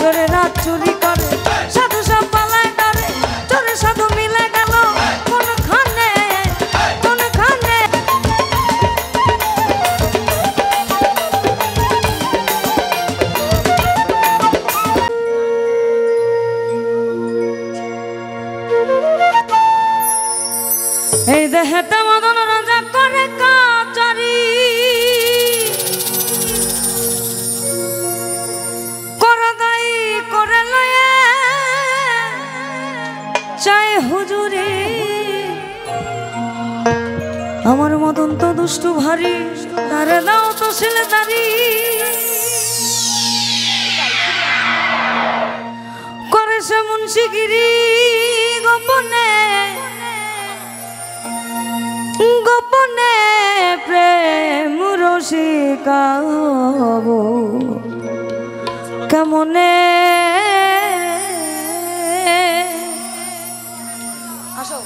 চোরে রাত চুরি করে সাধু সব পালায় ডরে চোরে সাধু মিলে গেল কোনখানে কোনখানে এই দেহেতে মদন রাজা করে কাচারি করদাই করে লয়ে চাই হুজুরি আমার মদন তো দুষ্টু ভারী তারে দাও তো শিলদারি করে সে মুন্সিগিরি গোপনে গোপনে প্রেম রসিকাবো কেমনে আসো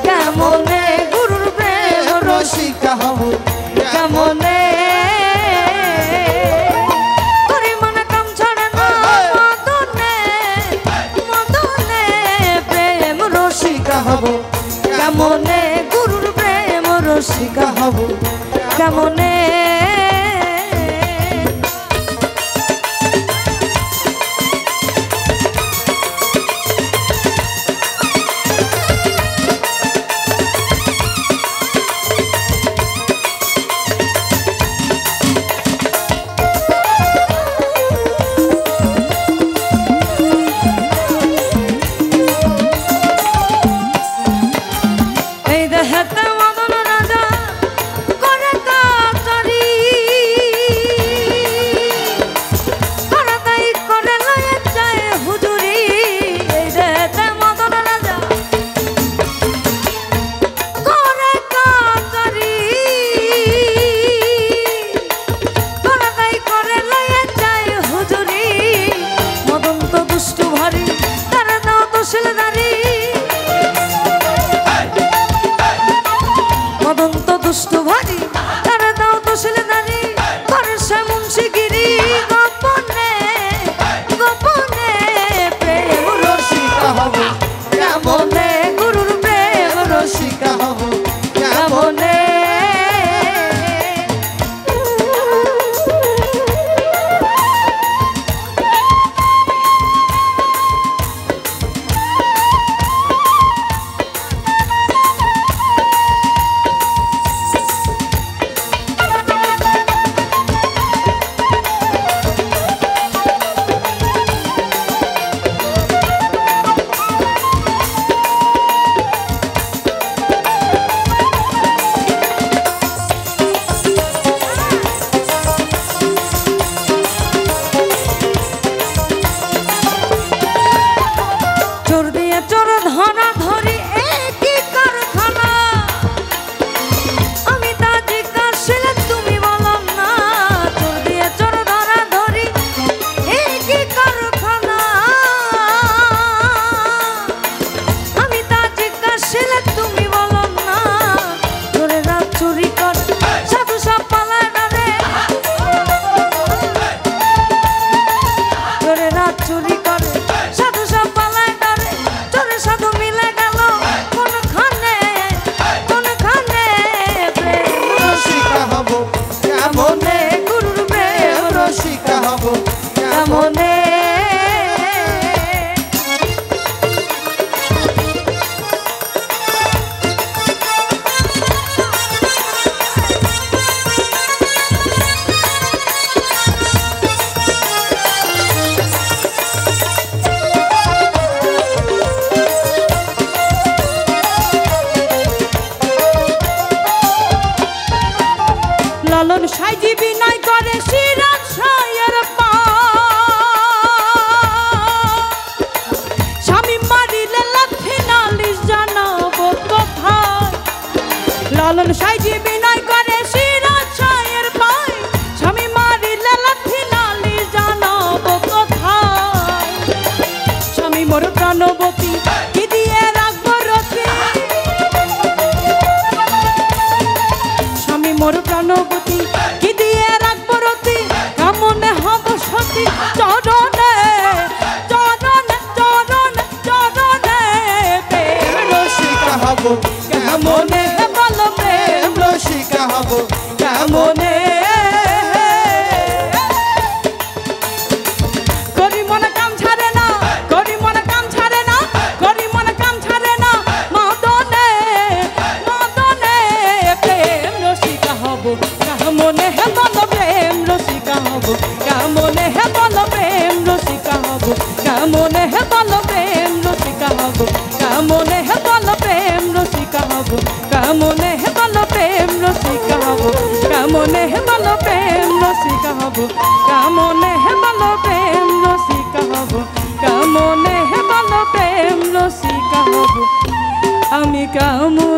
কেমনে গুরুর প্রেম রসিকা হব কেমনে করি মনে কাম ছাড়ে না মদনে মদনে প্রেম রসিকা হব কেমনে গুরুর প্রেম রসিকা হব কেমনে দুষ্ট ভারী তারা দাও তো শিলদারি করে সে মুন্সিগিরি গোপনে গোপনে প্রেম রসিকা হব কেমনে গুরুর প্রেম রসিকা হব কেমনে লালন সাইজি বিনয় করে সিরাজ শাহের পায় স্বামী মারিলে লাথি নালিশ জানাবো কোথায় স্বামী মোর প্রাণবতী কি দিয়ে রাখবো রতি স্বামী মোর প্রাণবতী কি দিয়ে রাখবো রতি কেমনে হব সতী চরণে চরণে চরণে চরণে প্রেম রসিকা হব কেমনে বলো প্রেম রসিকা হব কেমনে করি মনে কাম ছাড়ে না করি মনে কাম ছাড়ে না করি মনে কাম ছাড়ে না মদনে মদনে প্রেম রসিকা হব কেমনে বলো প্রেম রসিকা হব কেমনে বলো প্রেম রসিকা হব কেমনে বলো প্রেম রসিকা হব কেমনে বলো প্রেম রসিকা হব কেমনে বলো প্রেম রসিকা হব কেমনে বলো প্রেম রসিকা হব কেমনে বলো প্রেম রসিকা হব কেমনে বলো প্রেম রসিকা হব আমি কেমন